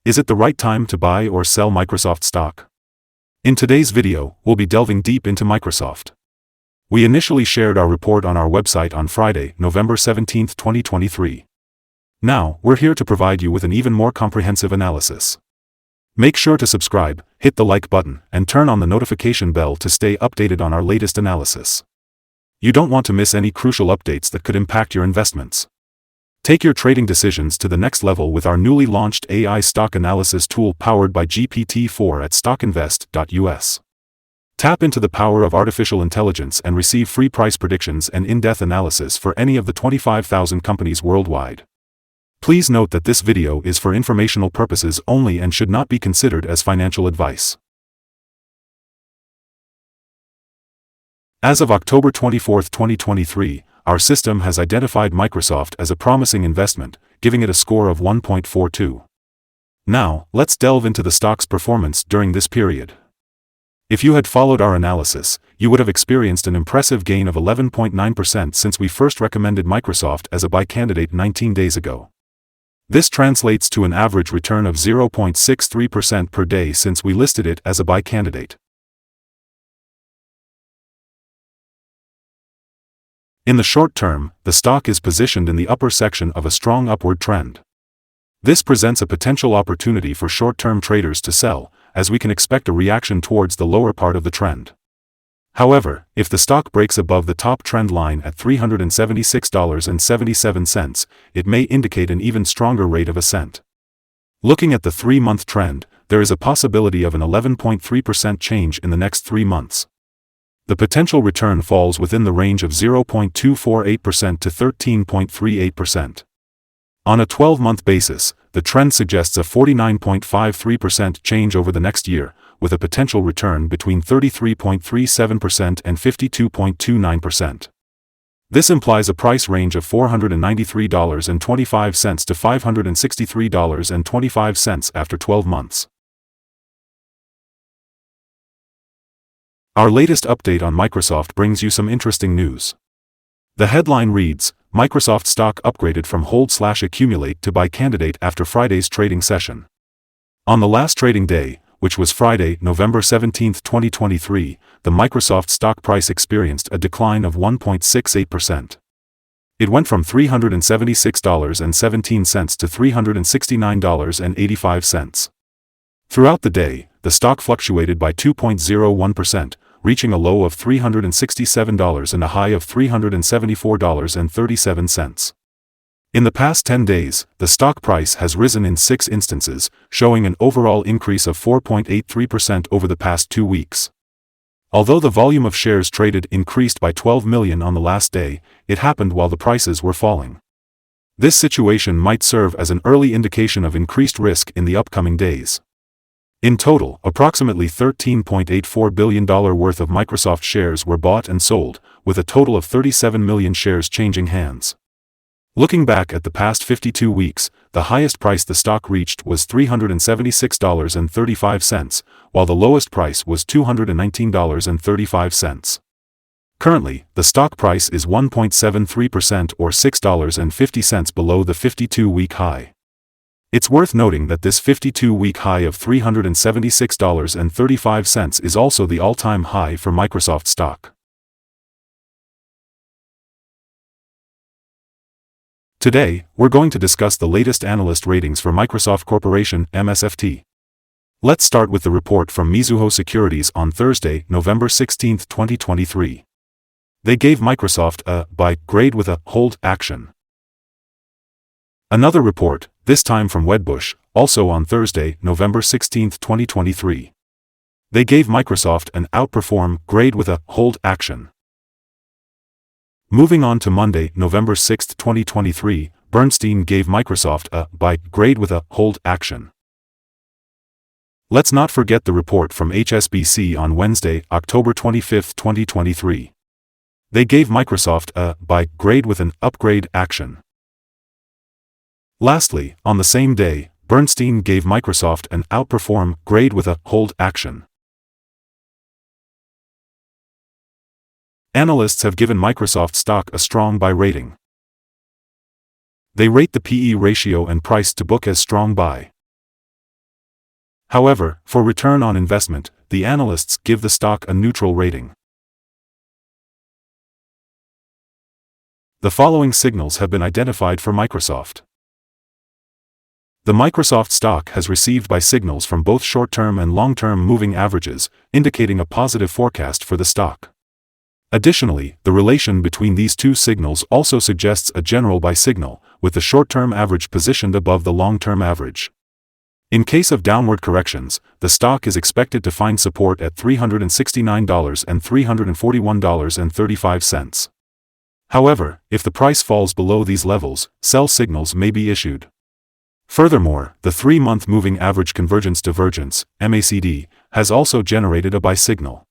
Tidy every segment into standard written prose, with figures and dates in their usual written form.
Is it the right time to buy or sell Microsoft stock? In today's video, we'll be delving deep into Microsoft. We initially shared our report on our website on Friday, November 17, 2023. Now, we're here to provide you with an even more comprehensive analysis. Make sure to subscribe, hit the like button, and turn on the notification bell to stay updated on our latest analysis. You don't want to miss any crucial updates that could impact your investments. Take your trading decisions to the next level with our newly launched AI stock analysis tool powered by GPT-4 at StockInvest.us. Tap into the power of artificial intelligence and receive free price predictions and in-depth analysis for any of the 25,000 companies worldwide. Please note that this video is for informational purposes only and should not be considered as financial advice. As of October 24, 2023, our system has identified Microsoft as a promising investment, giving it a score of 1.42. Now, let's delve into the stock's performance during this period. If you had followed our analysis, you would have experienced an impressive gain of 11.9% since we first recommended Microsoft as a buy candidate 19 days ago. This translates to an average return of 0.63% per day since we listed it as a buy candidate. In the short term, the stock is positioned in the upper section of a strong upward trend. This presents a potential opportunity for short-term traders to sell, as we can expect a reaction towards the lower part of the trend. However, if the stock breaks above the top trend line at $376.77, it may indicate an even stronger rate of ascent. Looking at the 3-month trend, there is a possibility of an 11.3% change in the next 3 months. The potential return falls within the range of 0.248% to 13.38%. On a 12-month basis, the trend suggests a 49.53% change over the next year, with a potential return between 33.37% and 52.29%. This implies a price range of $493.25 to $563.25 after 12 months. Our latest update on Microsoft brings you some interesting news. The headline reads, Microsoft stock upgraded from hold/accumulate to buy candidate after Friday's trading session. On the last trading day, which was Friday, November 17, 2023, the Microsoft stock price experienced a decline of 1.68%. It went from $376.17 to $369.85. Throughout the day, the stock fluctuated by 2.01%, reaching a low of $367 and a high of $374.37. In the past 10 days, the stock price has risen in 6 instances, showing an overall increase of 4.83% over the past 2 weeks. Although the volume of shares traded increased by 12 million on the last day, it happened while the prices were falling. This situation might serve as an early indication of increased risk in the upcoming days. In total, approximately $13.84 billion worth of Microsoft shares were bought and sold, with a total of 37 million shares changing hands. Looking back at the past 52 weeks, the highest price the stock reached was $376.35, while the lowest price was $219.35. Currently, the stock price is 1.73% or $6.50 below the 52-week high. It's worth noting that this 52-week high of $376.35 is also the all-time high for Microsoft stock. Today, we're going to discuss the latest analyst ratings for Microsoft Corporation, MSFT. Let's start with the report from Mizuho Securities on Thursday, November 16, 2023. They gave Microsoft a buy grade with a hold action. Another report, this time from Wedbush, also on Thursday, November 16, 2023. They gave Microsoft an outperform grade with a hold action. Moving on to Monday, November 6, 2023, Bernstein gave Microsoft a buy grade with a hold action. Let's not forget the report from HSBC on Wednesday, October 25, 2023. They gave Microsoft a buy grade with an upgrade action. Lastly, on the same day, Bernstein gave Microsoft an outperform grade with a hold action. Analysts have given Microsoft stock a strong buy rating. They rate the PE ratio and price to book as strong buy. However, for return on investment, the analysts give the stock a neutral rating. The following signals have been identified for Microsoft. The Microsoft stock has received buy signals from both short-term and long-term moving averages, indicating a positive forecast for the stock. Additionally, the relation between these two signals also suggests a general buy signal, with the short-term average positioned above the long-term average. In case of downward corrections, the stock is expected to find support at $369 and $341.35. However, if the price falls below these levels, sell signals may be issued. Furthermore, the 3-month moving average convergence divergence, MACD, has also generated a buy signal.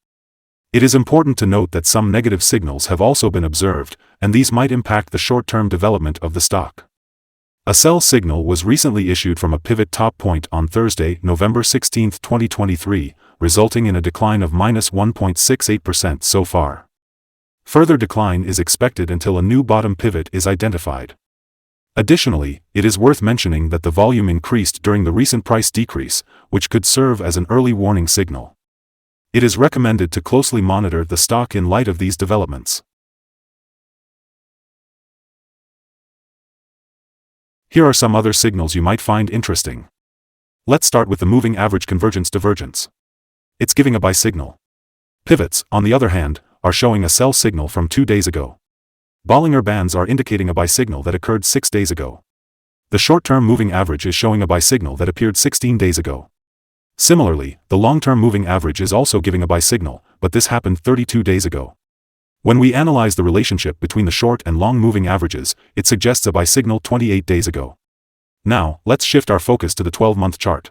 It is important to note that some negative signals have also been observed, and these might impact the short-term development of the stock. A sell signal was recently issued from a pivot top point on Thursday, November 16, 2023, resulting in a decline of -1.68% so far. Further decline is expected until a new bottom pivot is identified. Additionally, it is worth mentioning that the volume increased during the recent price decrease, which could serve as an early warning signal. It is recommended to closely monitor the stock in light of these developments. Here are some other signals you might find interesting. Let's start with the moving average convergence divergence. It's giving a buy signal. Pivots, on the other hand, are showing a sell signal from 2 days ago. Bollinger Bands are indicating a buy signal that occurred 6 days ago. The short-term moving average is showing a buy signal that appeared 16 days ago. Similarly, the long-term moving average is also giving a buy signal, but this happened 32 days ago. When we analyze the relationship between the short and long moving averages, it suggests a buy signal 28 days ago. Now, let's shift our focus to the 12-month chart.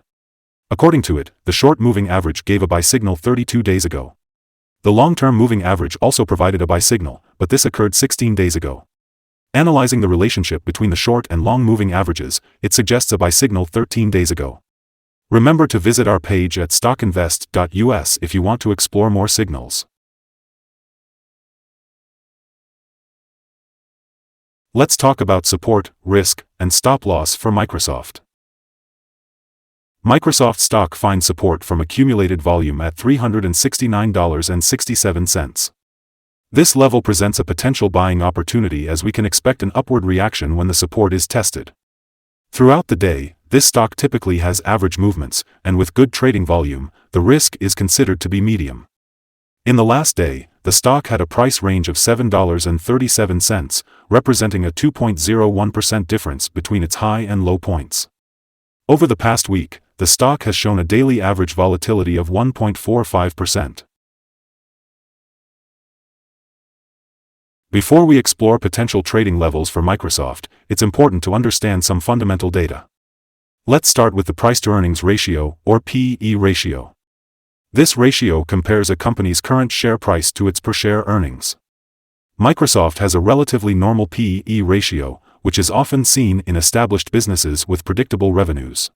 According to it, the short moving average gave a buy signal 32 days ago. The long-term moving average also provided a buy signal, but this occurred 16 days ago. Analyzing the relationship between the short and long moving averages, it suggests a buy signal 13 days ago. Remember to visit our page at StockInvest.us if you want to explore more signals. Let's talk about support, risk, and stop loss for Microsoft. Microsoft stock finds support from accumulated volume at $369.67. This level presents a potential buying opportunity as we can expect an upward reaction when the support is tested. Throughout the day, this stock typically has average movements, and with good trading volume, the risk is considered to be medium. In the last day, the stock had a price range of $7.37, representing a 2.01% difference between its high and low points. Over the past week, the stock has shown a daily average volatility of 1.45%. Before we explore potential trading levels for Microsoft, it's important to understand some fundamental data. Let's start with the price-to-earnings ratio, or P/E ratio. This ratio compares a company's current share price to its per-share earnings. Microsoft has a relatively normal P/E ratio, which is often seen in established businesses with predictable revenues.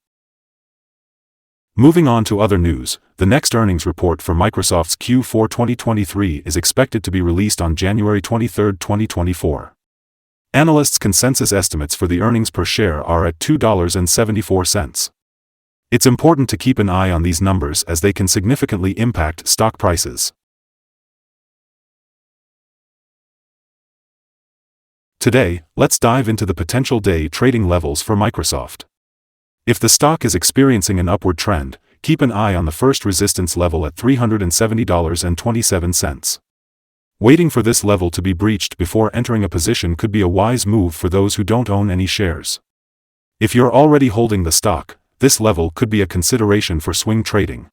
Moving on to other news, the next earnings report for Microsoft's Q4 2023 is expected to be released on January 23, 2024. Analysts' consensus estimates for the earnings per share are at $2.74. It's important to keep an eye on these numbers as they can significantly impact stock prices. Today, let's dive into the potential day trading levels for Microsoft. If the stock is experiencing an upward trend, keep an eye on the first resistance level at $370.27. Waiting for this level to be breached before entering a position could be a wise move for those who don't own any shares. If you're already holding the stock, this level could be a consideration for swing trading.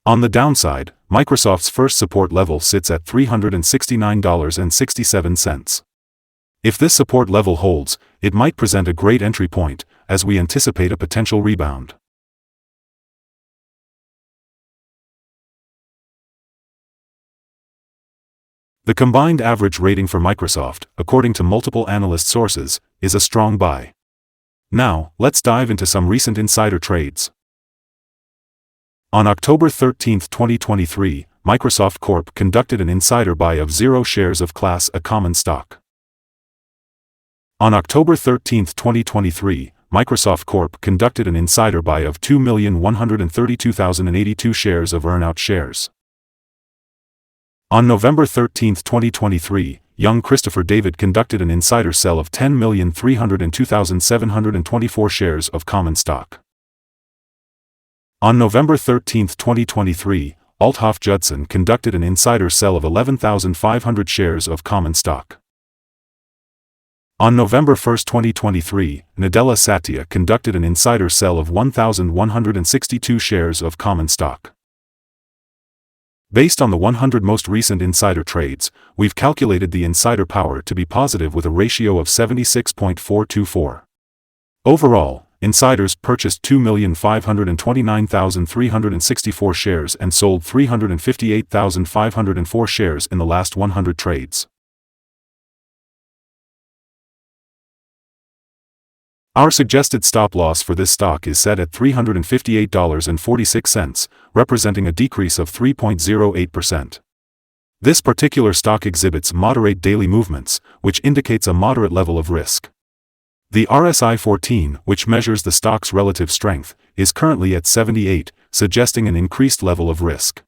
On the downside, Microsoft's first support level sits at $369.67. If this support level holds, it might present a great entry point, as we anticipate a potential rebound. The combined average rating for Microsoft, according to multiple analyst sources, is a strong buy. Now, let's dive into some recent insider trades. On October 13, 2023, Microsoft Corp conducted an insider buy of 0 shares of Class A common stock. On October 13, 2023, Microsoft Corp. Conducted an insider buy of 2,132,082 shares of earnout shares. On November 13, 2023, young Christopher David conducted an insider sell of 10,302,724 shares of common stock. On November 13, 2023, Althoff Judson conducted an insider sell of 11,500 shares of common stock. On November 1, 2023, Nadella Satya conducted an insider sell of 1,162 shares of common stock. Based on the 100 most recent insider trades, we've calculated the insider power to be positive with a ratio of 76.424. Overall, insiders purchased 2,529,364 shares and sold 358,504 shares in the last 100 trades. Our suggested stop loss for this stock is set at $358.46, representing a decrease of 3.08%. This particular stock exhibits moderate daily movements, which indicates a moderate level of risk. The RSI 14, which measures the stock's relative strength, is currently at 78, suggesting an increased level of risk.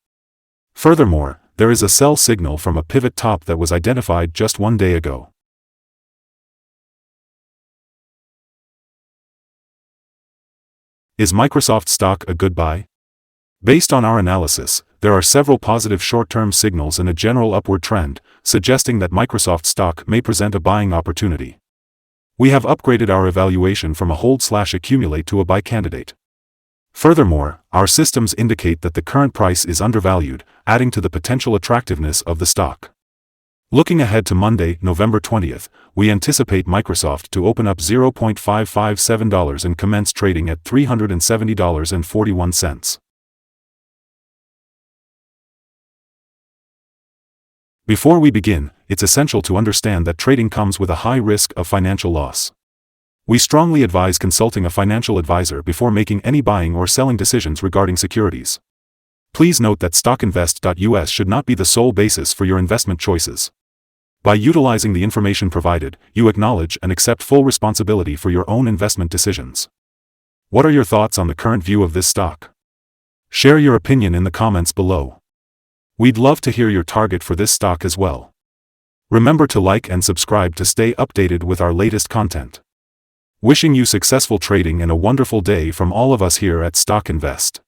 Furthermore, there is a sell signal from a pivot top that was identified just 1 day ago. Is Microsoft stock a good buy? Based on our analysis, there are several positive short-term signals and a general upward trend, suggesting that Microsoft stock may present a buying opportunity. We have upgraded our evaluation from a hold/accumulate to a buy candidate. Furthermore, our systems indicate that the current price is undervalued, adding to the potential attractiveness of the stock. Looking ahead to Monday, November 20th, we anticipate Microsoft to open up $0.557 and commence trading at $370.41. Before we begin, it's essential to understand that trading comes with a high risk of financial loss. We strongly advise consulting a financial advisor before making any buying or selling decisions regarding securities. Please note that StockInvest.us should not be the sole basis for your investment choices. By utilizing the information provided, you acknowledge and accept full responsibility for your own investment decisions. What are your thoughts on the current view of this stock? Share your opinion in the comments below. We'd love to hear your target for this stock as well. Remember to like and subscribe to stay updated with our latest content. Wishing you successful trading and a wonderful day from all of us here at StockInvest.